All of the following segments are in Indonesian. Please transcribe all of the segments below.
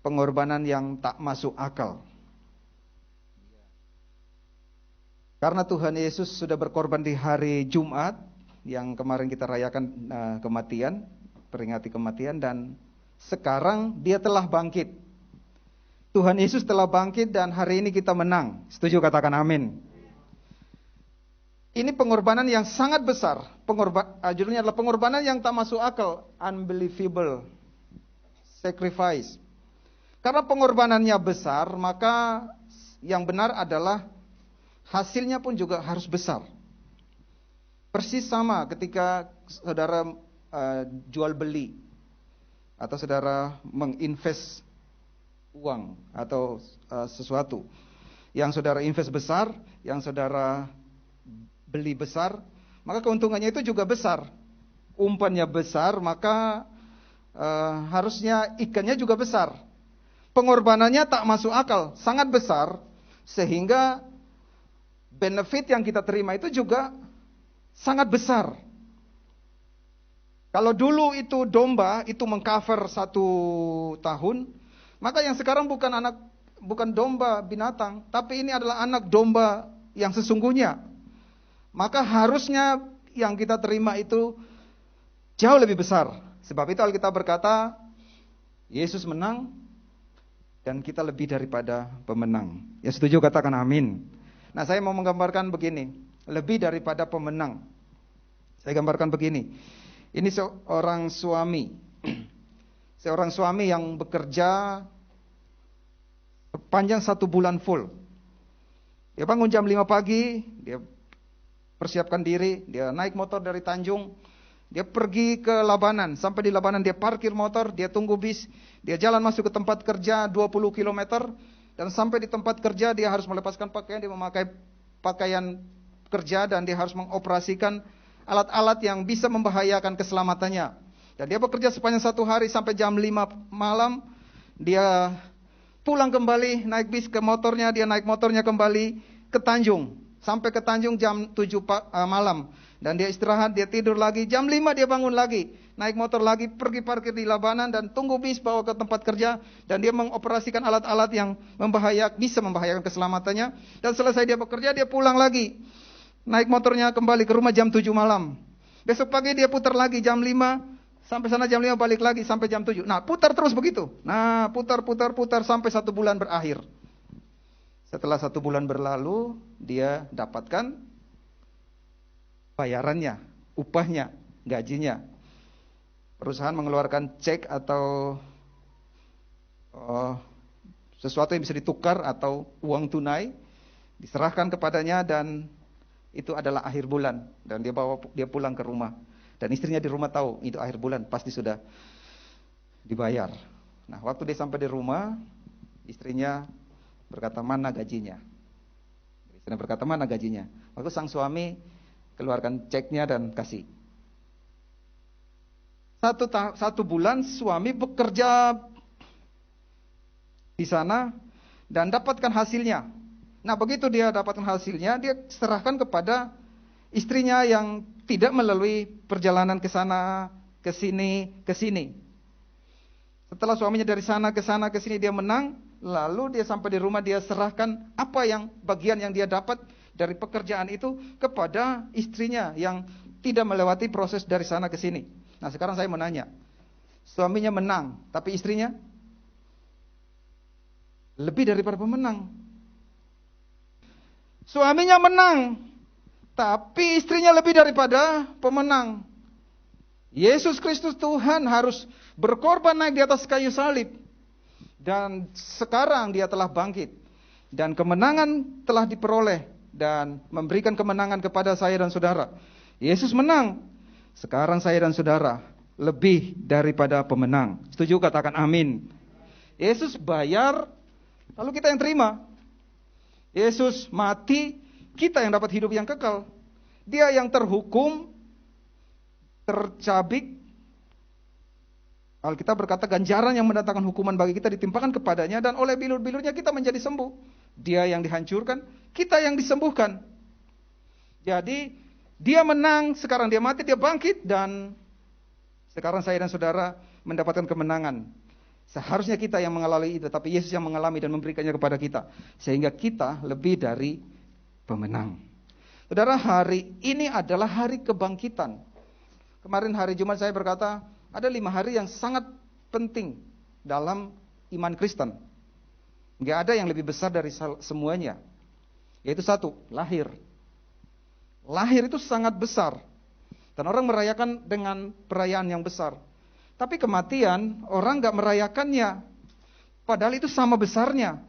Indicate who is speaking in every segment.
Speaker 1: pengorbanan yang tak masuk akal. Karena Tuhan Yesus sudah berkorban di hari Jumat yang kemarin kita rayakan kematian, peringati kematian, dan sekarang dia telah bangkit. Tuhan Yesus telah bangkit dan hari ini kita menang. Setuju, katakan amin. Ini pengorbanan yang sangat besar. Judulnya adalah pengorbanan yang tak masuk akal, unbelievable sacrifice. Karena pengorbanannya besar, maka yang benar adalah hasilnya pun juga harus besar. Persis sama ketika saudara jual beli atau saudara menginvest uang atau sesuatu. Yang saudara invest besar, yang saudara beli besar, maka keuntungannya itu juga besar. Umpannya besar, maka harusnya ikannya juga besar. Pengorbanannya tak masuk akal, sangat besar, sehingga benefit yang kita terima itu juga sangat besar. Kalau dulu itu domba itu mengcover 1 tahun, maka yang sekarang bukan domba binatang, tapi ini adalah anak domba yang sesungguhnya. Maka harusnya yang kita terima itu jauh lebih besar. Sebab itu Alkitab berkata, Yesus menang dan kita lebih daripada pemenang. Ya setuju, katakan amin. Nah, saya mau menggambarkan begini, lebih daripada pemenang. Saya gambarkan begini. Ini seorang suami. Seorang suami yang bekerja sepanjang 1 bulan full. Dia bangun jam 5 pagi, dia persiapkan diri, dia naik motor dari Tanjung, dia pergi ke Labanan. Sampai di Labanan dia parkir motor, dia tunggu bis, dia jalan masuk ke tempat kerja 20 km. Dan sampai di tempat kerja dia harus melepaskan pakaian, dia memakai pakaian kerja dan dia harus mengoperasikan alat-alat yang bisa membahayakan keselamatannya. Dan dia bekerja sepanjang 1 hari sampai jam 5 malam. Dia pulang kembali, naik bis ke motornya, dia naik motornya kembali ke Tanjung. Sampai ke Tanjung jam 7 malam. Dan dia istirahat, dia tidur lagi. Jam 5 dia bangun lagi. Naik motor lagi, pergi parkir di Labanan dan tunggu bis bawa ke tempat kerja. Dan dia mengoperasikan alat-alat yang bisa membahayakan keselamatannya. Dan selesai dia bekerja, dia pulang lagi. Naik motornya kembali ke rumah jam 7 malam. Besok pagi dia putar lagi jam 5. Sampai sana jam 5 balik lagi sampai jam 7. Nah, putar terus begitu. Nah, putar sampai 1 bulan berakhir. Setelah 1 bulan berlalu, dia dapatkan bayarannya, upahnya, gajinya. Perusahaan mengeluarkan cek atau sesuatu yang bisa ditukar atau uang tunai, diserahkan kepadanya dan itu adalah akhir bulan. Dan dia pulang ke rumah. Dan istrinya di rumah tahu, itu akhir bulan, pasti sudah dibayar. Nah, waktu dia sampai di rumah, istrinya berkata, mana gajinya? Istrinya berkata, mana gajinya? Waktu sang suami keluarkan ceknya dan kasih. 1 bulan suami bekerja di sana dan dapatkan hasilnya. Nah, begitu dia dapatkan hasilnya, dia serahkan kepada istrinya yang tidak melalui perjalanan ke sana, ke sini. Setelah suaminya dari sana ke sini dia menang, lalu dia sampai di rumah dia serahkan apa yang bagian yang dia dapat dari pekerjaan itu kepada istrinya yang tidak melewati proses dari sana ke sini. Nah, sekarang saya menanya, suaminya menang, tapi istrinya lebih daripada pemenang. Suaminya menang, tapi istrinya lebih daripada pemenang. Yesus Kristus Tuhan harus berkorban naik di atas kayu salib. Dan sekarang dia telah bangkit. Dan kemenangan telah diperoleh. Dan memberikan kemenangan kepada saya dan saudara. Yesus menang. Sekarang saya dan saudara lebih daripada pemenang. Setuju? Katakan amin. Yesus bayar, lalu kita yang terima. Yesus mati, kita yang dapat hidup yang kekal. Dia yang terhukum, tercabik. Alkitab berkata ganjaran yang mendatangkan hukuman bagi kita ditimpakan kepadanya, dan oleh bilur-bilurnya kita menjadi sembuh. Dia yang dihancurkan, kita yang disembuhkan. Jadi dia menang, sekarang dia mati, dia bangkit, dan sekarang saya dan saudara mendapatkan kemenangan. Seharusnya kita yang mengalami itu, tapi Yesus yang mengalami dan memberikannya kepada kita. Sehingga kita lebih dari pemenang. Saudara, hari ini adalah hari kebangkitan. Kemarin hari Jumat saya berkata, ada 5 hari yang sangat penting dalam iman Kristen. Nggak ada yang lebih besar dari semuanya. Yaitu 1, lahir. Lahir itu sangat besar. Dan orang merayakan dengan perayaan yang besar. Tapi kematian, orang nggak merayakannya. Padahal itu sama besarnya.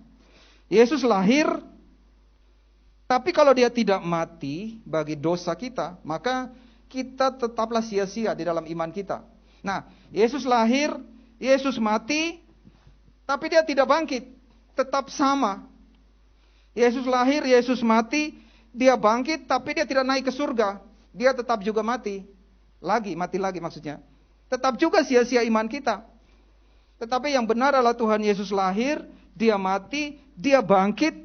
Speaker 1: Yesus lahir, tapi kalau dia tidak mati bagi dosa kita, maka kita tetaplah sia-sia di dalam iman kita. Nah, Yesus lahir, Yesus mati, tapi dia tidak bangkit. Tetap sama. Yesus lahir, Yesus mati, dia bangkit, tapi dia tidak naik ke surga. Dia tetap juga mati. Mati lagi maksudnya. Tetap juga sia-sia iman kita. Tetapi yang benar adalah Tuhan Yesus lahir, dia mati, dia bangkit,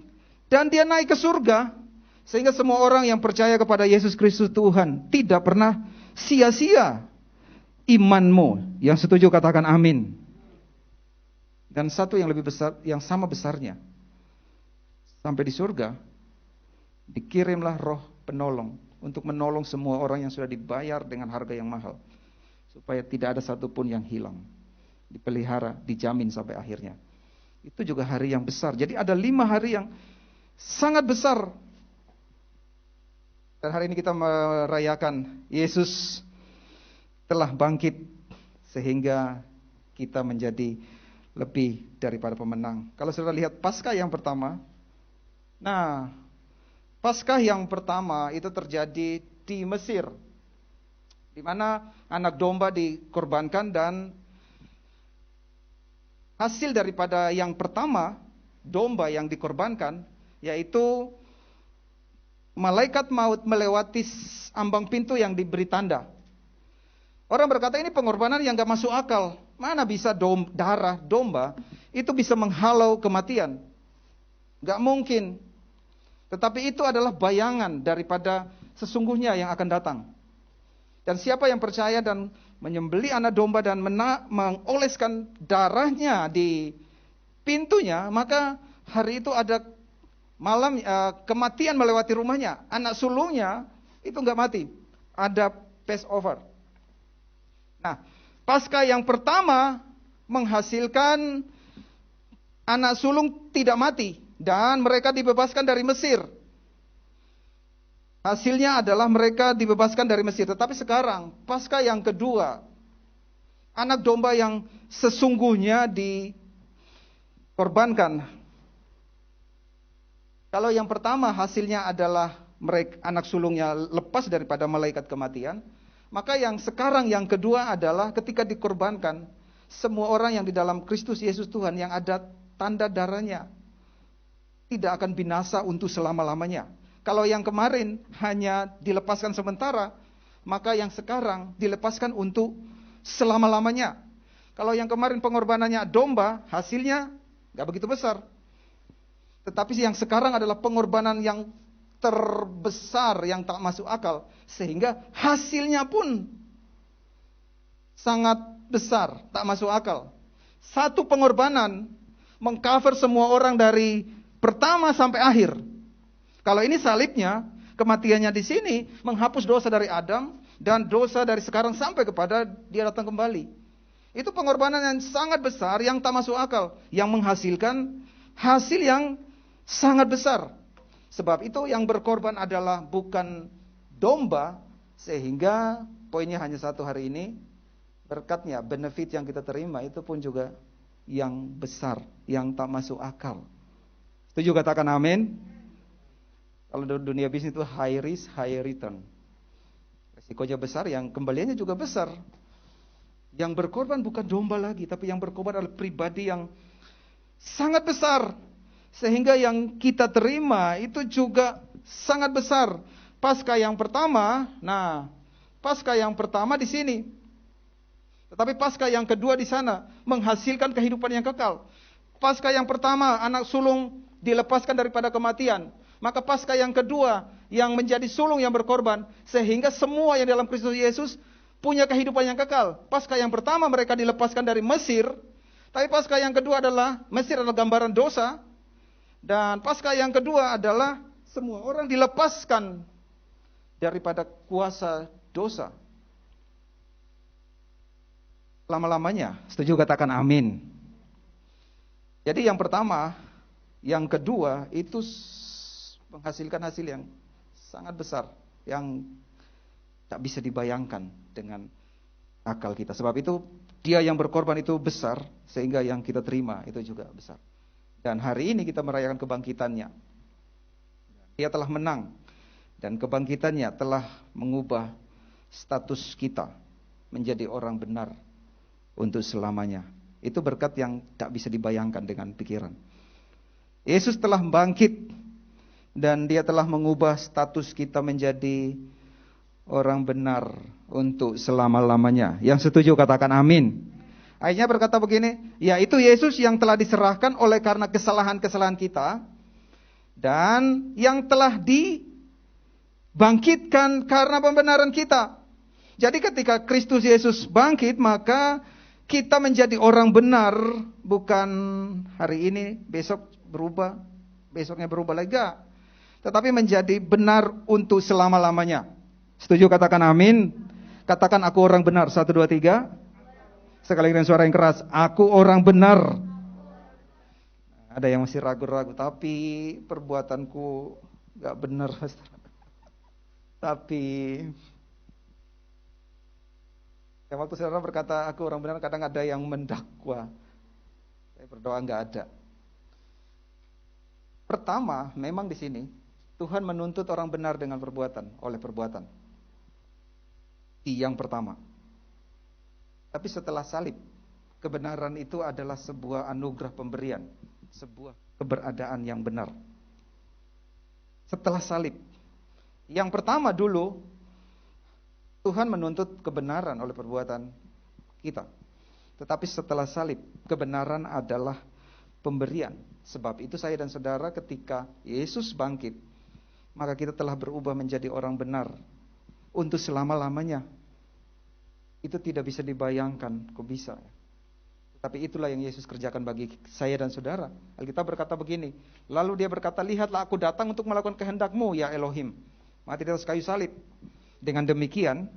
Speaker 1: dan dia naik ke surga. Sehingga semua orang yang percaya kepada Yesus Kristus Tuhan tidak pernah sia-sia imanmu. Yang setuju katakan amin. Dan satu yang lebih besar, yang sama besarnya. Sampai di surga, dikirimlah roh penolong untuk menolong semua orang yang sudah dibayar dengan harga yang mahal. Supaya tidak ada satupun yang hilang. Dipelihara, dijamin sampai akhirnya. Itu juga hari yang besar. Jadi ada 5 hari yang sangat besar. Dan hari ini kita merayakan Yesus telah bangkit. Sehingga kita menjadi lebih daripada pemenang. Kalau saudara lihat Paskah yang pertama. Nah, Paskah yang pertama itu terjadi di Mesir. Di mana anak domba dikorbankan dan hasil daripada yang pertama, domba yang dikorbankan, yaitu malaikat maut melewati ambang pintu yang diberi tanda. Orang berkata ini pengorbanan yang gak masuk akal. Mana bisa darah domba itu bisa menghalau kematian? Gak mungkin. Tetapi itu adalah bayangan daripada sesungguhnya yang akan datang. Dan siapa yang percaya dan menyembelih anak domba dan mengoleskan darahnya di pintunya, maka hari itu ada malam kematian melewati rumahnya. Anak sulungnya itu nggak mati, ada Passover. Nah, Paskah yang pertama menghasilkan anak sulung tidak mati dan mereka dibebaskan dari Mesir. Hasilnya adalah mereka dibebaskan dari Mesir. Tetapi sekarang, Paskah yang kedua, anak domba yang sesungguhnya dikorbankan. Kalau yang pertama hasilnya adalah mereka, anak sulungnya lepas daripada malaikat kematian, maka yang sekarang yang kedua adalah ketika dikorbankan, semua orang yang di dalam Kristus Yesus Tuhan yang ada tanda darahnya tidak akan binasa untuk selama-lamanya. Kalau yang kemarin hanya dilepaskan sementara, maka yang sekarang dilepaskan untuk selama-lamanya. Kalau yang kemarin pengorbanannya domba, hasilnya gak begitu besar. Tetapi yang sekarang adalah pengorbanan yang terbesar, yang tak masuk akal. Sehingga hasilnya pun sangat besar, tak masuk akal. Satu pengorbanan mengcover semua orang dari pertama sampai akhir. Kalau ini salibnya, kematiannya di sini menghapus dosa dari Adam dan dosa dari sekarang sampai kepada dia datang kembali. Itu pengorbanan yang sangat besar yang tak masuk akal, yang menghasilkan hasil yang sangat besar. Sebab itu yang berkorban adalah bukan domba, sehingga poinnya hanya satu hari ini, berkatnya, benefit yang kita terima itu pun juga yang besar, yang tak masuk akal. Setuju katakan amin? Kalau dunia bisnis itu high risk, high return. Resikonya besar, yang kembaliannya juga besar. Yang berkorban bukan domba lagi, tapi yang berkorban adalah pribadi yang sangat besar. Sehingga yang kita terima itu juga sangat besar. Paskah yang pertama, Paskah yang pertama di sini. Tetapi Paskah yang kedua di sana menghasilkan kehidupan yang kekal. Paskah yang pertama, anak sulung dilepaskan daripada kematian. Maka Paskah yang kedua yang menjadi sulung yang berkorban, sehingga semua yang dalam Kristus Yesus punya kehidupan yang kekal. Paskah yang pertama mereka dilepaskan dari Mesir, Tapi Paskah yang kedua adalah, Mesir adalah gambaran dosa. Dan Paskah yang kedua adalah semua orang dilepaskan daripada kuasa dosa. Lama-lamanya, setuju katakan amin. Jadi yang pertama, yang kedua itu menghasilkan hasil yang sangat besar. Yang tak bisa dibayangkan dengan akal kita. Sebab itu dia yang berkorban itu besar, sehingga yang kita terima itu juga besar. Dan hari ini kita merayakan kebangkitannya. Dia telah menang. Dan kebangkitannya telah mengubah status kita menjadi orang benar untuk selamanya. Itu berkat yang tak bisa dibayangkan dengan pikiran. Yesus telah bangkit dan dia telah mengubah status kita menjadi orang benar untuk selama-lamanya. Yang setuju katakan amin. Ayatnya berkata begini, yaitu Yesus yang telah diserahkan oleh karena kesalahan-kesalahan kita dan yang telah dibangkitkan karena pembenaran kita. Jadi ketika Kristus Yesus bangkit, maka kita menjadi orang benar, bukan hari ini, besok berubah, besoknya berubah lagi, enggak. Tetapi menjadi benar untuk selama-lamanya. Setuju katakan amin. Katakan aku orang benar. 1, 2, 3. Sekali dengan suara yang keras. Aku orang benar. Ada yang masih ragu-ragu. Tapi perbuatanku gak benar. Tapi ya, waktu saudara berkata aku orang benar, kadang ada yang mendakwa. Saya berdoa gak ada. Pertama, memang di sini Tuhan menuntut orang benar dengan perbuatan, oleh perbuatan. Yang pertama. Tapi setelah salib, kebenaran itu adalah sebuah anugerah pemberian, sebuah keberadaan yang benar. Setelah salib, yang pertama dulu Tuhan menuntut kebenaran oleh perbuatan kita. Tetapi setelah salib, kebenaran adalah pemberian. Sebab itu saya dan saudara ketika Yesus bangkit, maka kita telah berubah menjadi orang benar untuk selama-lamanya. Itu tidak bisa dibayangkan, kok bisa. Tapi itulah yang Yesus kerjakan bagi saya dan saudara. Alkitab berkata begini, lalu dia berkata, lihatlah aku datang untuk melakukan kehendak-Mu ya Elohim. Mati di atas kayu salib. Dengan demikian,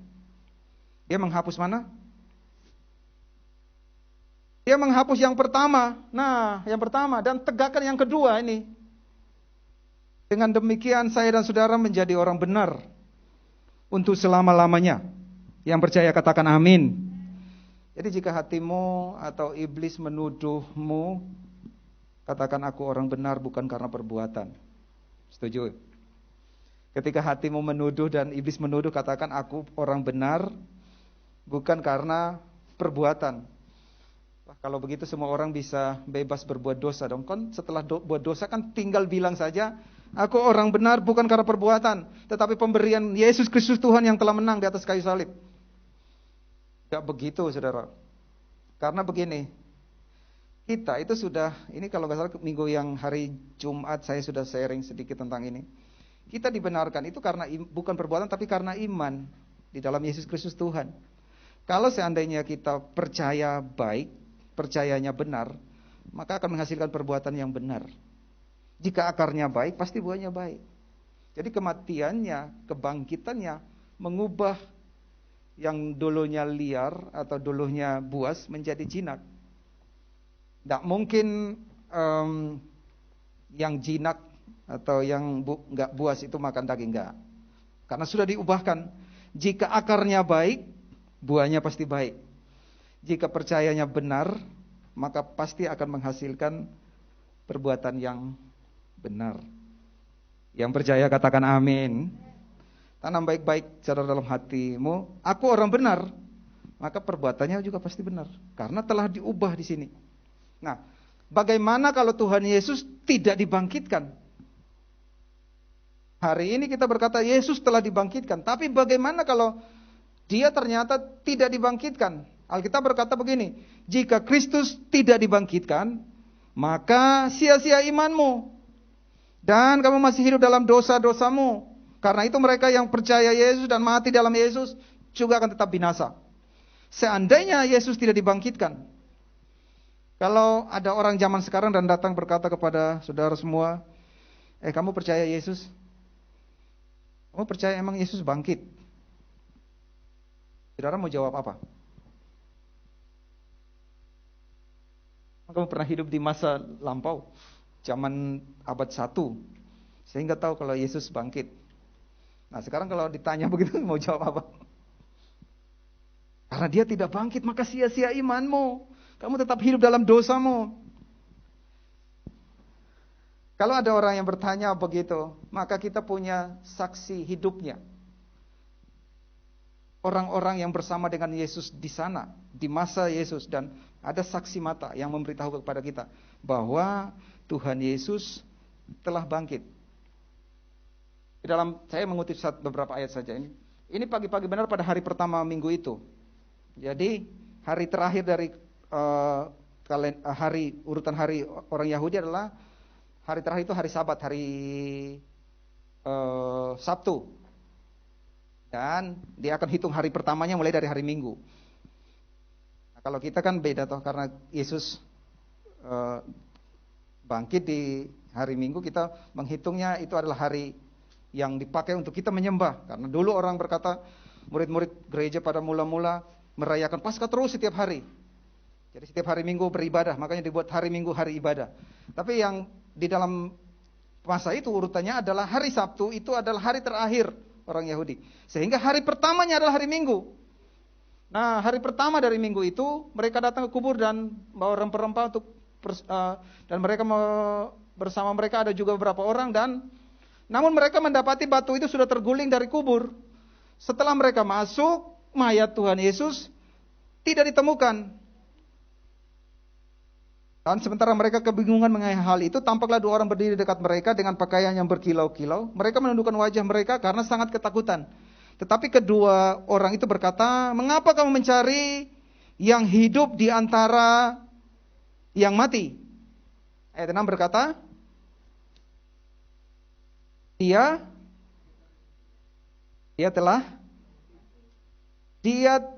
Speaker 1: dia menghapus mana? Dia menghapus yang pertama. Nah, yang pertama dan tegakkan yang kedua ini. Dengan demikian saya dan saudara menjadi orang benar untuk selama-lamanya. Yang percaya katakan amin. Jadi jika hatimu atau iblis menuduhmu, katakan aku orang benar bukan karena perbuatan. Setuju? Ketika hatimu menuduh dan iblis menuduh, katakan aku orang benar bukan karena perbuatan. Wah, kalau begitu semua orang bisa bebas berbuat dosa dong. Kan setelah buat dosa kan tinggal bilang saja, aku orang benar bukan karena perbuatan, tetapi pemberian Yesus Kristus Tuhan yang telah menang di atas kayu salib. Gak begitu saudara. Karena begini, kita itu sudah, ini kalau gak salah minggu yang hari Jumat saya sudah sharing sedikit tentang ini. Kita dibenarkan itu karena bukan perbuatan tapi karena iman di dalam Yesus Kristus Tuhan. Kalau seandainya kita percaya baik, percayanya benar, maka akan menghasilkan perbuatan yang benar. Jika akarnya baik, pasti buahnya baik. Jadi kematiannya, kebangkitannya mengubah yang dulunya liar atau dulunya buas menjadi jinak. Tidak mungkin yang jinak atau yang nggak buas itu makan daging, enggak. Karena sudah diubahkan. Jika akarnya baik, buahnya pasti baik. Jika percayanya benar, maka pasti akan menghasilkan perbuatan yang benar. Yang percaya katakan amin. Tanam baik-baik cara dalam hatimu, aku orang benar, maka perbuatannya juga pasti benar. Karena telah diubah di sini. Nah, bagaimana kalau Tuhan Yesus tidak dibangkitkan? Hari ini kita berkata Yesus telah dibangkitkan. Tapi bagaimana kalau dia ternyata tidak dibangkitkan? Alkitab berkata begini, jika Kristus tidak dibangkitkan, maka sia-sia imanmu. Dan kamu masih hidup dalam dosa-dosamu. Karena itu mereka yang percaya Yesus dan mati dalam Yesus juga akan tetap binasa. Seandainya Yesus tidak dibangkitkan, Kalau ada orang zaman sekarang dan datang berkata kepada saudara semua, kamu percaya Yesus? Kamu percaya emang Yesus bangkit? Saudara mau jawab apa? Kamu pernah hidup di masa lampau, zaman abad 1, sehingga tahu kalau Yesus bangkit. Nah sekarang kalau ditanya begitu mau jawab apa? Karena dia tidak bangkit maka sia-sia imanmu. Kamu tetap hidup dalam dosamu. Kalau ada orang yang bertanya begitu, maka kita punya saksi hidupnya. Orang-orang yang bersama dengan Yesus di sana, di masa Yesus, dan ada saksi mata yang memberitahu kepada kita bahwa Tuhan Yesus telah bangkit. Di dalam saya mengutip beberapa ayat saja ini. Ini pagi-pagi benar pada hari pertama minggu itu. Jadi hari terakhir dari urutan hari orang Yahudi adalah hari terakhir itu hari Sabat, hari Sabtu. Dan dia akan hitung hari pertamanya mulai dari hari Minggu. Nah, kalau kita kan beda toh, karena Yesus bangkit di hari Minggu, kita menghitungnya itu adalah hari yang dipakai untuk kita menyembah. Karena dulu orang berkata, murid-murid gereja pada mula-mula merayakan Paskah terus setiap hari. Jadi setiap hari Minggu beribadah, makanya dibuat hari Minggu hari ibadah. Tapi yang di dalam masa itu urutannya adalah hari Sabtu itu adalah hari terakhir orang Yahudi. Sehingga hari pertamanya adalah hari Minggu. Nah, hari pertama dari Minggu itu mereka datang ke kubur dan bawa rempah-rempah untuk dan mereka bersama mereka ada juga beberapa orang, dan namun mereka mendapati batu itu sudah terguling dari kubur. Setelah mereka masuk, mayat Tuhan Yesus tidak ditemukan. Dan sementara mereka kebingungan mengenai hal itu, tampaklah dua orang berdiri dekat mereka dengan pakaian yang berkilau-kilau. Mereka menundukkan wajah mereka karena sangat ketakutan. Tetapi kedua orang itu berkata, "Mengapa kamu mencari yang hidup di antara yang mati?" Ayat 6 berkata, Dia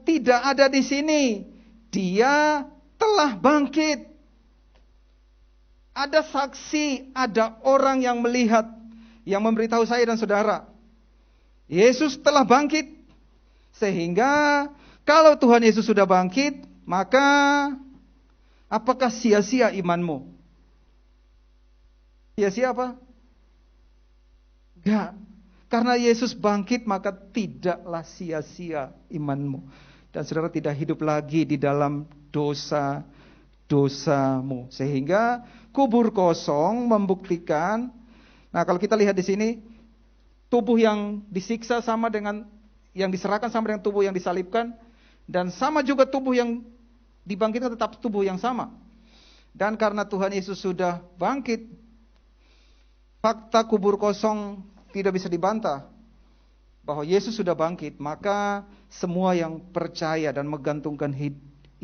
Speaker 1: tidak ada di sini. Dia telah bangkit. Ada saksi, ada orang yang melihat, yang memberitahu saya dan saudara. Yesus telah bangkit. Sehingga kalau Tuhan Yesus sudah bangkit, maka apakah sia-sia imanmu? Sia-sia apa? Enggak. Karena Yesus bangkit, maka tidaklah sia-sia imanmu. Dan saudara tidak hidup lagi di dalam dosamu. Sehingga kubur kosong membuktikan. Nah, kalau kita lihat di sini, tubuh yang disiksa sama dengan yang diserahkan sama dengan tubuh yang disalibkan, dan sama juga tubuh yang dibangkitkan tetap tubuh yang sama. Dan karena Tuhan Yesus sudah bangkit, fakta kubur kosong tidak bisa dibantah bahwa Yesus sudah bangkit. Maka semua yang percaya dan menggantungkan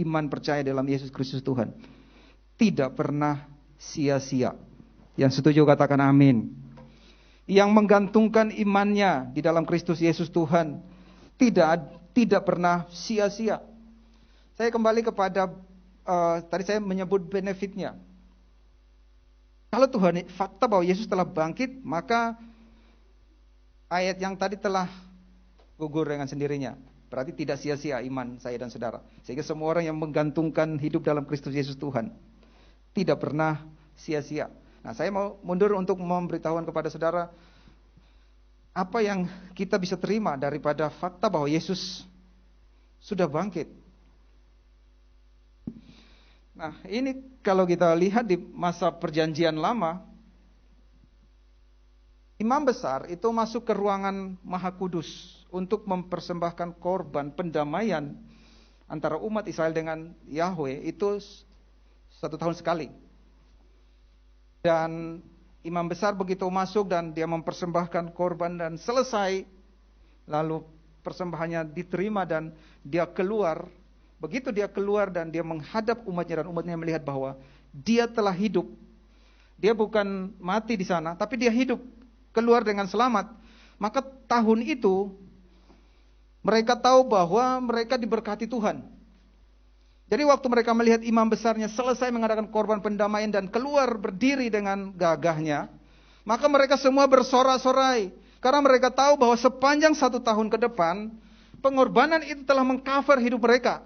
Speaker 1: iman percaya dalam Yesus Kristus Tuhan tidak pernah sia-sia. Yang setuju katakan amin. Yang menggantungkan imannya di dalam Kristus Yesus Tuhan tidak pernah sia-sia. Saya kembali kepada tadi saya menyebut benefitnya. Kalau Tuhan, fakta bahwa Yesus telah bangkit, maka ayat yang tadi telah gugur dengan sendirinya. Berarti tidak sia-sia iman saya dan saudara. Sehingga semua orang yang menggantungkan hidup dalam Kristus Yesus Tuhan tidak pernah sia-sia. Nah, saya mau mundur untuk memberitahukan kepada saudara apa yang kita bisa terima daripada fakta bahwa Yesus sudah bangkit. Nah, ini kalau kita lihat di masa perjanjian lama, imam besar itu masuk ke ruangan Maha Kudus untuk mempersembahkan korban pendamaian antara umat Israel dengan Yahweh itu 1 tahun sekali. Dan imam besar begitu masuk dan dia mempersembahkan korban dan selesai, lalu persembahannya diterima dan dia keluar. Begitu dia keluar dan dia menghadap umatnya dan umatnya melihat bahwa dia telah hidup. Dia bukan mati di sana, tapi dia hidup, keluar dengan selamat. Maka tahun itu mereka tahu bahwa mereka diberkati Tuhan. Jadi waktu mereka melihat imam besarnya selesai mengadakan korban pendamaian dan keluar berdiri dengan gagahnya, maka mereka semua bersorak-sorai. Karena mereka tahu bahwa sepanjang 1 tahun ke depan, pengorbanan itu telah mengcover hidup mereka.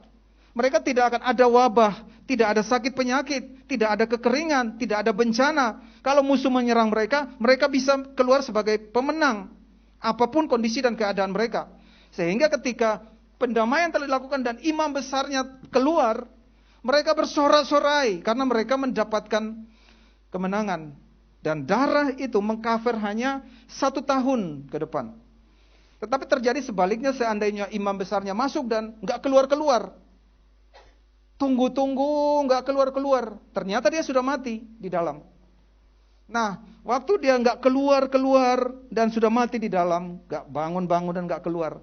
Speaker 1: Mereka tidak akan ada wabah, tidak ada sakit penyakit, tidak ada kekeringan, tidak ada bencana. Kalau musuh menyerang mereka, mereka bisa keluar sebagai pemenang. Apapun kondisi dan keadaan mereka. Sehingga ketika pendamaian telah dilakukan dan imam besarnya keluar, mereka bersorak-sorai karena mereka mendapatkan kemenangan. Dan darah itu mengcover hanya 1 tahun ke depan. Tetapi terjadi sebaliknya seandainya imam besarnya masuk dan nggak keluar-keluar. Tunggu-tunggu nggak keluar-keluar. Ternyata dia sudah mati di dalam. Nah, waktu dia nggak keluar-keluar dan sudah mati di dalam, nggak bangun-bangun dan nggak keluar.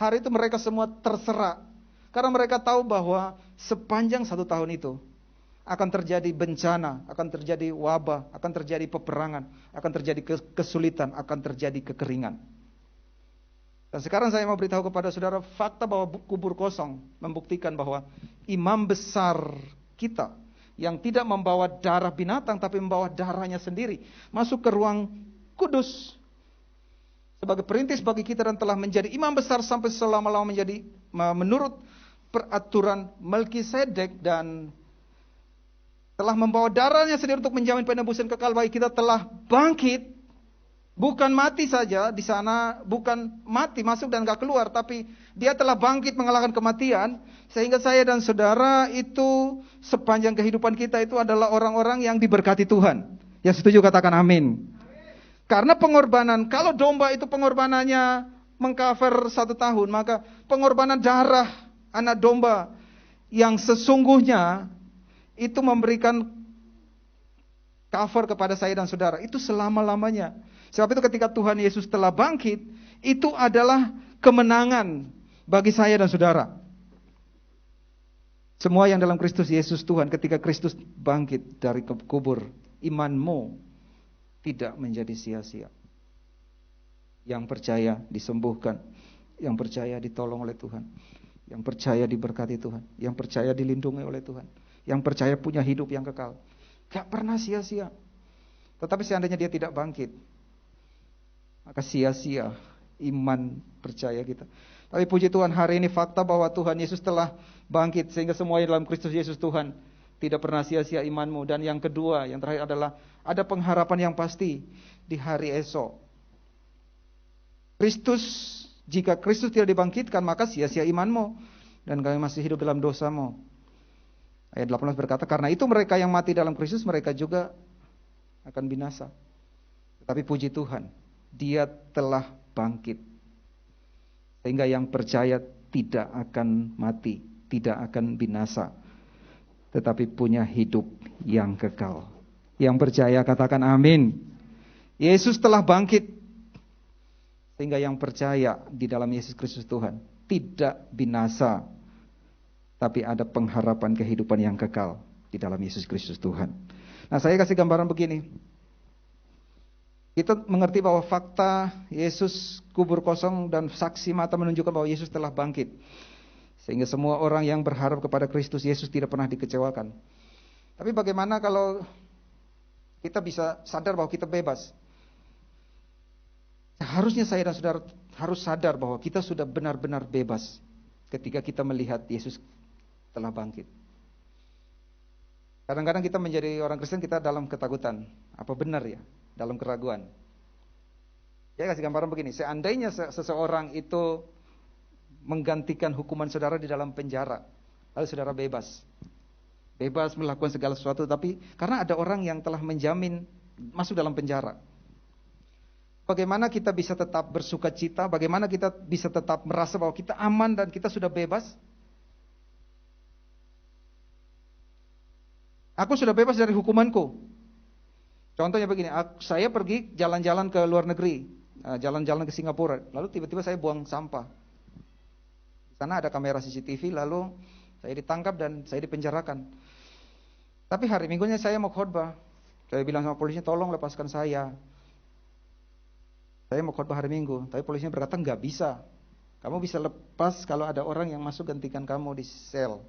Speaker 1: Hari itu mereka semua terserak. Karena mereka tahu bahwa sepanjang 1 tahun itu akan terjadi bencana, akan terjadi wabah, akan terjadi peperangan, akan terjadi kesulitan, akan terjadi kekeringan. Dan sekarang saya mau beritahu kepada saudara fakta bahwa kubur kosong membuktikan bahwa imam besar kita yang tidak membawa darah binatang tapi membawa darahnya sendiri masuk ke ruang kudus sebagai perintis bagi kita dan telah menjadi imam besar sampai selama-lama menjadi menurut peraturan Melkisedek dan telah membawa darahnya sendiri untuk menjamin penebusan kekal bagi kita, telah bangkit. Bukan mati saja di sana, bukan mati masuk dan gak keluar, tapi dia telah bangkit mengalahkan kematian, sehingga saya dan saudara itu sepanjang kehidupan kita itu adalah orang-orang yang diberkati Tuhan. Yang setuju katakan amin. Karena pengorbanan, kalau domba itu pengorbanannya mengcover 1 tahun, maka pengorbanan darah anak domba yang sesungguhnya itu memberikan cover kepada saya dan saudara, itu selama-lamanya. Sebab itu ketika Tuhan Yesus telah bangkit, itu adalah kemenangan bagi saya dan saudara. Semua yang dalam Kristus Yesus Tuhan, ketika Kristus bangkit dari kubur, imanmu tidak menjadi sia-sia. Yang percaya disembuhkan, yang percaya ditolong oleh Tuhan, yang percaya diberkati Tuhan, yang percaya dilindungi oleh Tuhan, yang percaya punya hidup yang kekal. Gak pernah sia-sia. Tetapi seandainya dia tidak bangkit, maka sia-sia iman percaya kita. Tapi puji Tuhan, hari ini fakta bahwa Tuhan Yesus telah bangkit, sehingga semuanya dalam Kristus Yesus Tuhan. Tidak pernah sia-sia imanmu. Dan yang kedua, yang terakhir adalah ada pengharapan yang pasti di hari esok. Jika Kristus tidak dibangkitkan, maka sia-sia imanmu dan kami masih hidup dalam dosamu. Ayat 18 berkata, karena itu mereka yang mati dalam Kristus, mereka juga akan binasa. Tetapi puji Tuhan, Dia telah bangkit. Sehingga yang percaya tidak akan mati, tidak akan binasa, tetapi punya hidup yang kekal. Yang percaya katakan amin. Yesus telah bangkit. Sehingga yang percaya di dalam Yesus Kristus Tuhan tidak binasa, tapi ada pengharapan kehidupan yang kekal di dalam Yesus Kristus Tuhan. Nah, saya kasih gambaran begini. Kita mengerti bahwa fakta Yesus kubur kosong dan saksi mata menunjukkan bahwa Yesus telah bangkit. Sehingga semua orang yang berharap kepada Kristus Yesus tidak pernah dikecewakan. Tapi bagaimana kalau kita bisa sadar bahwa kita bebas? Harusnya saya dan saudara harus sadar bahwa kita sudah benar-benar bebas ketika kita melihat Yesus telah bangkit. Kadang-kadang kita menjadi orang Kristen, kita dalam ketakutan. Apa benar ya? Dalam keraguan. Saya kasih gambaran begini, seandainya seseorang itu menggantikan hukuman saudara di dalam penjara, lalu saudara bebas melakukan segala sesuatu, tapi karena ada orang yang telah menjamin masuk dalam penjara, bagaimana kita bisa tetap bersuka cita? Bagaimana kita bisa tetap merasa bahwa kita aman dan kita sudah bebas? Aku sudah bebas dari hukumanku. Contohnya begini, saya pergi jalan-jalan ke luar negeri, jalan-jalan ke Singapura, lalu tiba-tiba saya buang sampah. Di sana ada kamera CCTV, lalu saya ditangkap dan saya dipenjarakan. Tapi hari Minggunya saya mau khotbah. Saya bilang sama polisinya, tolong lepaskan saya. Saya mau khotbah hari Minggu, tapi polisinya berkata, enggak bisa. Kamu bisa lepas kalau ada orang yang masuk gantikan kamu di sel.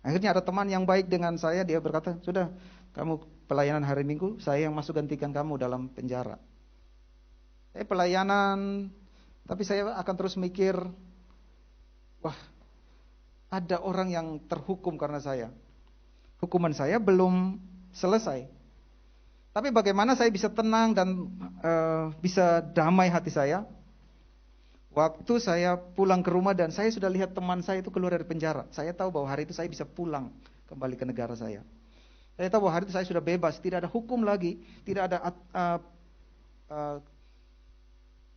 Speaker 1: Akhirnya ada teman yang baik dengan saya, dia berkata, sudah kamu pelayanan hari Minggu, saya yang masuk gantikan kamu dalam penjara. Saya pelayanan, tapi saya akan terus mikir, wah, ada orang yang terhukum karena saya. Hukuman saya belum selesai. Tapi bagaimana saya bisa tenang dan bisa damai hati saya? Waktu saya pulang ke rumah dan saya sudah lihat teman saya itu keluar dari penjara. Saya tahu bahwa hari itu saya bisa pulang kembali ke negara saya. Saya tahu bahwa hari itu saya sudah bebas, tidak ada hukum lagi, tidak ada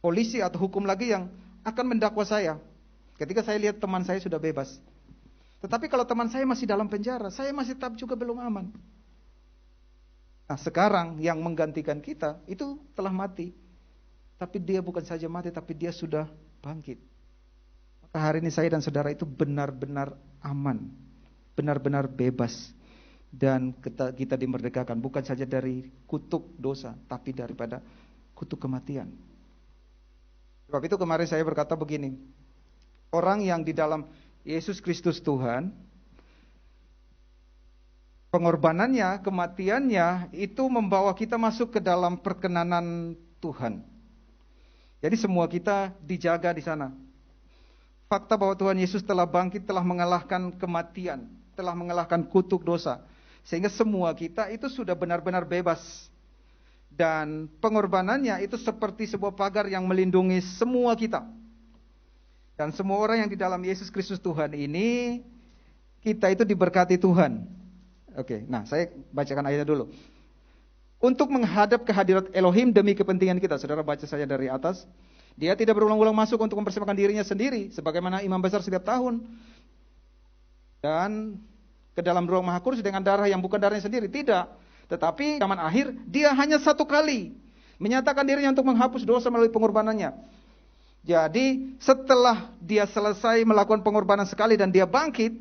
Speaker 1: polisi atau hukum lagi yang akan mendakwa saya. Ketika saya lihat teman saya sudah bebas. Tetapi kalau teman saya masih dalam penjara, saya masih tetap juga belum aman. Nah, sekarang yang menggantikan kita itu telah mati. Tapi dia bukan saja mati, tapi dia sudah bangkit. Maka hari ini saya dan saudara itu benar-benar aman, benar-benar bebas. Dan kita dimerdekakan bukan saja dari kutuk dosa, tapi daripada kutuk kematian. Sebab itu kemarin saya berkata begini, orang yang di dalam Yesus Kristus Tuhan, pengorbanannya, kematiannya itu membawa kita masuk ke dalam perkenanan Tuhan. Jadi semua kita dijaga di sana. Fakta bahwa Tuhan Yesus telah bangkit, telah mengalahkan kematian, telah mengalahkan kutuk dosa. Sehingga semua kita itu sudah benar-benar bebas. Dan pengorbanannya itu seperti sebuah pagar yang melindungi semua kita. Dan semua orang yang di dalam Yesus Kristus Tuhan ini, kita itu diberkati Tuhan. Oke, nah saya bacakan ayatnya dulu. Untuk menghadap kehadirat Elohim demi kepentingan kita. Saudara baca saja dari atas. Dia tidak berulang-ulang masuk untuk mempersiapkan dirinya sendiri, sebagaimana imam besar setiap tahun. Dan ke dalam ruang maha kudus dengan darah yang bukan darahnya sendiri. Tidak. Tetapi zaman akhir, dia hanya satu kali menyatakan dirinya untuk menghapus dosa melalui pengorbanannya. Jadi setelah dia selesai melakukan pengorbanan sekali dan dia bangkit,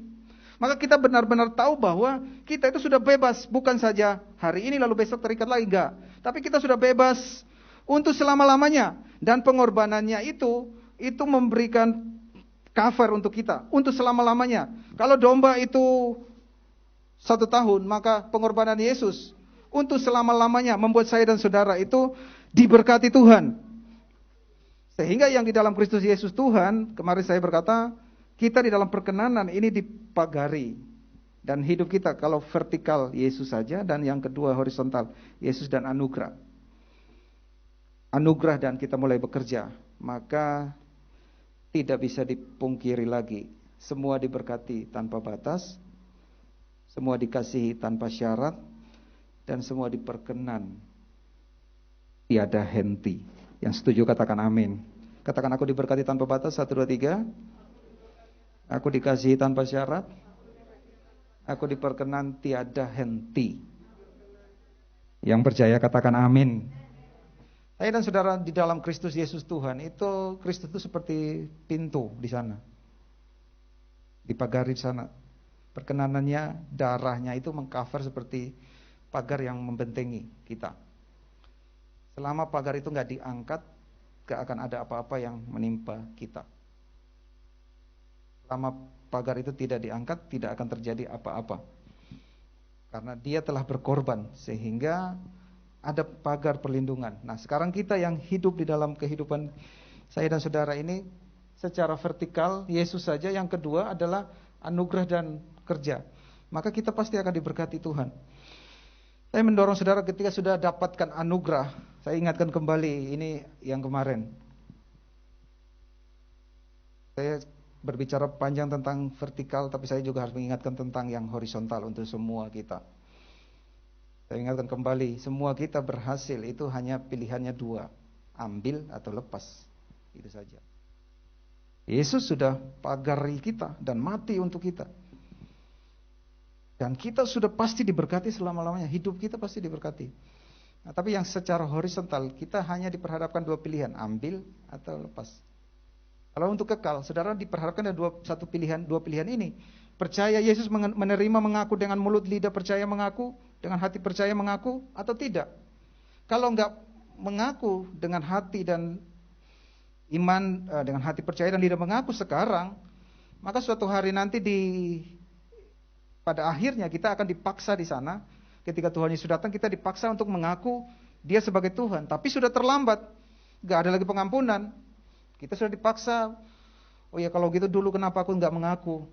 Speaker 1: maka kita benar-benar tahu bahwa kita itu sudah bebas. Bukan saja hari ini lalu besok terikat lagi, enggak. Tapi kita sudah bebas untuk selama-lamanya. Dan pengorbanannya itu memberikan cover untuk kita. Untuk selama-lamanya. Kalau domba itu 1 tahun, maka pengorbanan Yesus untuk selama-lamanya membuat saya dan saudara itu diberkati Tuhan. Sehingga yang di dalam Kristus Yesus Tuhan, kemarin saya berkata, kita di dalam perkenanan ini dipagari. Dan hidup kita kalau vertikal Yesus saja, dan yang kedua horizontal Yesus dan anugerah. Anugerah dan kita mulai bekerja, maka tidak bisa dipungkiri lagi. Semua diberkati tanpa batas, semua dikasihi tanpa syarat, dan semua diperkenan. Tiada henti. Yang setuju katakan amin. Katakan aku diberkati tanpa batas, 1, 2, 3. Aku dikasihi tanpa syarat. Aku diperkenan tiada henti. Yang percaya katakan amin. Saya dan saudara di dalam Kristus Yesus Tuhan itu, Kristus itu seperti pintu di sana. Dipagari di sana. Perkenanannya, darahnya itu mengcover seperti pagar yang membentengi kita. Selama pagar itu nggak diangkat, gak akan ada apa-apa yang menimpa kita. Selama pagar itu tidak diangkat, tidak akan terjadi apa-apa. Karena dia telah berkorban, sehingga ada pagar perlindungan. Nah, sekarang kita yang hidup di dalam kehidupan saya dan saudara ini, secara vertikal, Yesus saja. Yang kedua adalah anugerah dan kerja. Maka kita pasti akan diberkati Tuhan. Saya mendorong saudara ketika sudah dapatkan anugerah, saya ingatkan kembali ini yang kemarin. Saya berbicara panjang tentang vertikal, tapi saya juga harus mengingatkan tentang yang horizontal untuk semua kita. Saya ingatkan kembali, semua kita berhasil itu hanya pilihannya 2, ambil atau lepas, itu saja. Yesus sudah pagari kita dan mati untuk kita. Dan kita sudah pasti diberkati selama-lamanya, hidup kita pasti diberkati. Nah, tapi yang secara horizontal, kita hanya diperhadapkan 2 pilihan, ambil atau lepas. Kalau untuk kekal, saudara diperhadapkan ada 2 pilihan ini. Percaya Yesus menerima, mengaku dengan mulut, lidah percaya mengaku, dengan hati percaya mengaku, atau tidak. Kalau enggak mengaku dengan hati dan iman, dengan hati percaya dan lidah mengaku sekarang, maka suatu hari nanti di Pada akhirnya kita akan dipaksa di sana. Ketika Tuhan Yesus datang, kita dipaksa untuk mengaku Dia sebagai Tuhan. Tapi sudah terlambat. Gak ada lagi pengampunan. Kita sudah dipaksa. Oh ya, kalau gitu dulu kenapa aku gak mengaku?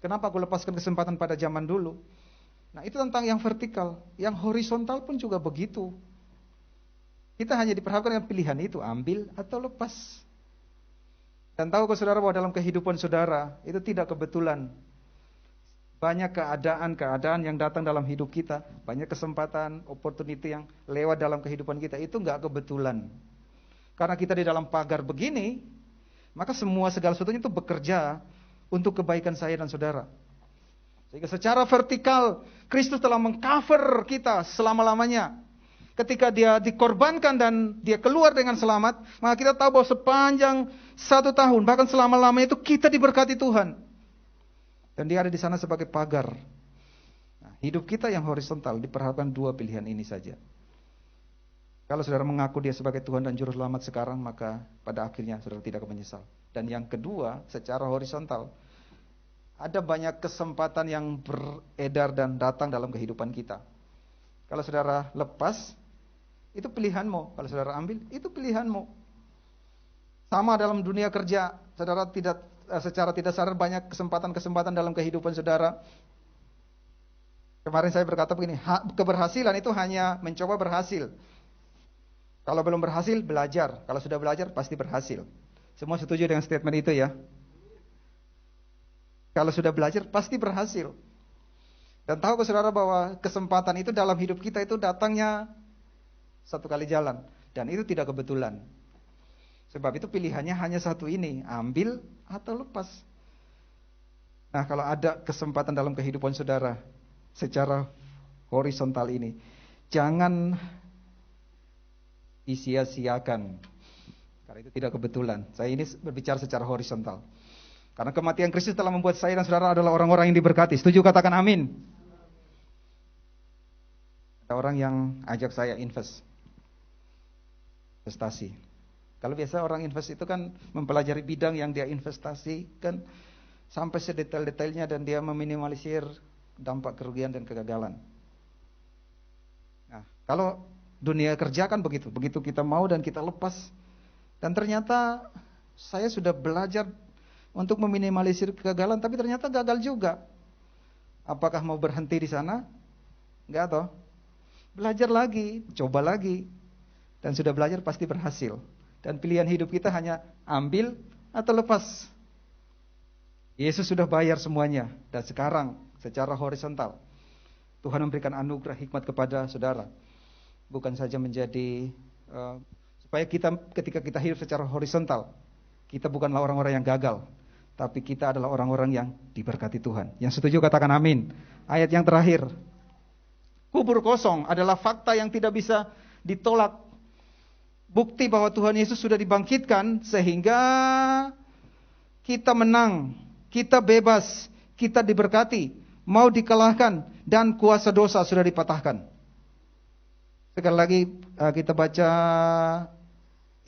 Speaker 1: Kenapa aku lepaskan kesempatan pada zaman dulu? Nah, itu tentang yang vertikal. Yang horizontal pun juga begitu. Kita hanya diperhadapkan dengan pilihan itu, ambil atau lepas. Dan tahu ke saudara bahwa dalam kehidupan saudara, itu tidak kebetulan. Banyak keadaan-keadaan yang datang dalam hidup kita. Banyak kesempatan, opportunity yang lewat dalam kehidupan kita. Itu gak kebetulan. Karena kita di dalam pagar begini, maka semua segala sesuatunya itu bekerja untuk kebaikan saya dan saudara. Sehingga secara vertikal, Kristus telah mengcover kita selama-lamanya. Ketika Dia dikorbankan dan Dia keluar dengan selamat, maka kita tahu bahwa sepanjang 1 tahun, bahkan selama-lamanya itu kita diberkati Tuhan. Dan Dia ada di sana sebagai pagar. Nah, hidup kita yang horizontal diperhadapkan 2 pilihan ini saja. Kalau saudara mengaku Dia sebagai Tuhan dan Juru Selamat sekarang, maka pada akhirnya saudara tidak akan menyesal. Dan yang kedua, secara horizontal, ada banyak kesempatan yang beredar dan datang dalam kehidupan kita. Kalau saudara lepas, itu pilihanmu. Kalau saudara ambil, itu pilihanmu. Sama dalam dunia kerja, saudara secara tidak sadar banyak kesempatan-kesempatan dalam kehidupan saudara. Kemarin saya berkata begini, keberhasilan itu hanya mencoba berhasil. Kalau belum berhasil, belajar. Kalau sudah belajar, pasti berhasil. Semua setuju dengan statement itu ya? Kalau sudah belajar, pasti berhasil. Dan tahu ke saudara bahwa kesempatan itu dalam hidup kita itu datangnya 1 kali jalan. Dan itu tidak kebetulan. Sebab itu pilihannya hanya satu ini, ambil atau lepas. Nah, kalau ada kesempatan dalam kehidupan saudara secara horizontal ini, jangan disia-siakan. Karena itu tidak kebetulan. Saya ini berbicara secara horizontal. Karena kematian Kristus telah membuat saya dan saudara adalah orang-orang yang diberkati. Setuju, katakan amin. Ada orang yang ajak saya investasi. Kalau biasa orang invest itu kan mempelajari bidang yang dia investasikan sampai sedetail-detailnya dan dia meminimalisir dampak kerugian dan kegagalan. Nah, kalau dunia kerja kan begitu. Begitu kita mau dan kita lepas. Dan ternyata saya sudah belajar untuk meminimalisir kegagalan, tapi ternyata gagal juga. Apakah mau berhenti di sana? Enggak toh. Belajar lagi, coba lagi. Dan sudah belajar pasti berhasil. Dan pilihan hidup kita hanya ambil atau lepas. Yesus sudah bayar semuanya. Dan sekarang secara horizontal, Tuhan memberikan anugerah hikmat kepada saudara. Bukan saja menjadi supaya kita ketika kita hidup secara horizontal, kita bukanlah orang-orang yang gagal, tapi kita adalah orang-orang yang diberkati Tuhan. Yang setuju katakan amin. Ayat yang terakhir. Kubur kosong adalah fakta yang tidak bisa ditolak. Bukti bahwa Tuhan Yesus sudah dibangkitkan sehingga kita menang, kita bebas, kita diberkati, mau dikalahkan dan kuasa dosa sudah dipatahkan. Sekali lagi kita baca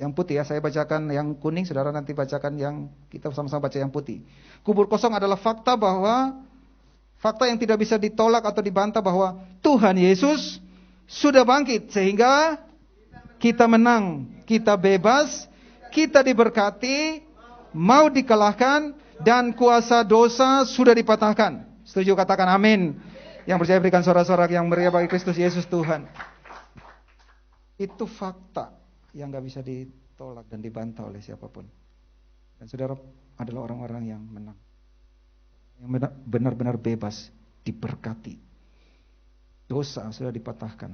Speaker 1: yang putih ya, saya bacakan yang kuning, saudara nanti bacakan yang, kita sama-sama baca yang putih. Kubur kosong adalah fakta yang tidak bisa ditolak atau dibantah bahwa Tuhan Yesus sudah bangkit sehingga kita menang, kita bebas, kita diberkati, mau dikalahkan dan kuasa dosa sudah dipatahkan. Setuju katakan amin. Yang percaya berikan sorak-sorak yang meriah bagi Kristus Yesus Tuhan. Itu fakta yang gak bisa ditolak dan dibantah oleh siapapun. Dan saudara adalah orang-orang yang menang, yang benar-benar bebas, diberkati. Dosa sudah dipatahkan,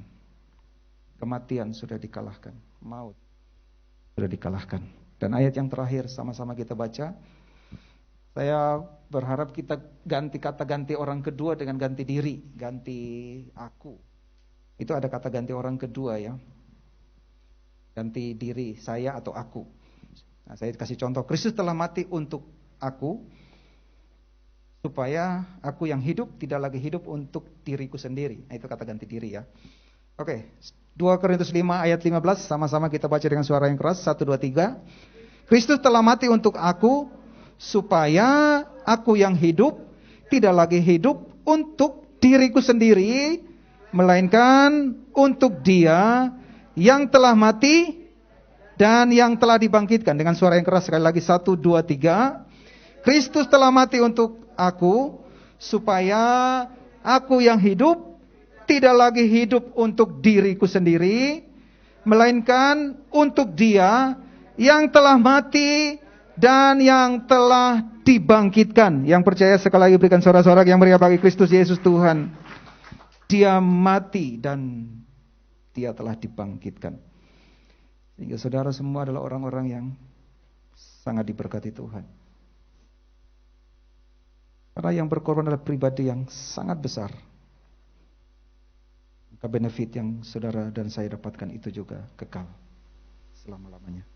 Speaker 1: kematian sudah dikalahkan, maut sudah dikalahkan. Dan ayat yang terakhir sama-sama kita baca. Saya berharap kita ganti kata ganti orang kedua dengan ganti diri, ganti aku. Itu ada kata ganti orang kedua ya. Ganti diri, saya atau aku. Nah, saya kasih contoh, Kristus telah mati untuk aku, supaya aku yang hidup tidak lagi hidup untuk diriku sendiri. Nah, itu kata ganti diri ya. Oke, 2 Korintus 5 ayat 15, sama-sama kita baca dengan suara yang keras, 1, 2, 3. Kristus telah mati untuk aku, supaya aku yang hidup tidak lagi hidup untuk diriku sendiri, melainkan untuk Dia yang telah mati dan yang telah dibangkitkan. Dengan suara yang keras sekali lagi, 1, 2, 3. Kristus telah mati untuk aku, supaya aku yang hidup tidak lagi hidup untuk diriku sendiri, melainkan untuk Dia yang telah mati dan yang telah dibangkitkan. Yang percaya sekali lagi berikan sorak-sorak yang meriah bagi Kristus Yesus Tuhan. Dia mati dan Dia telah dibangkitkan. Sehingga saudara semua adalah orang-orang yang sangat diberkati Tuhan. Karena yang berkorban adalah pribadi yang sangat besar. Maka benefit yang saudara dan saya dapatkan itu juga kekal selama-lamanya.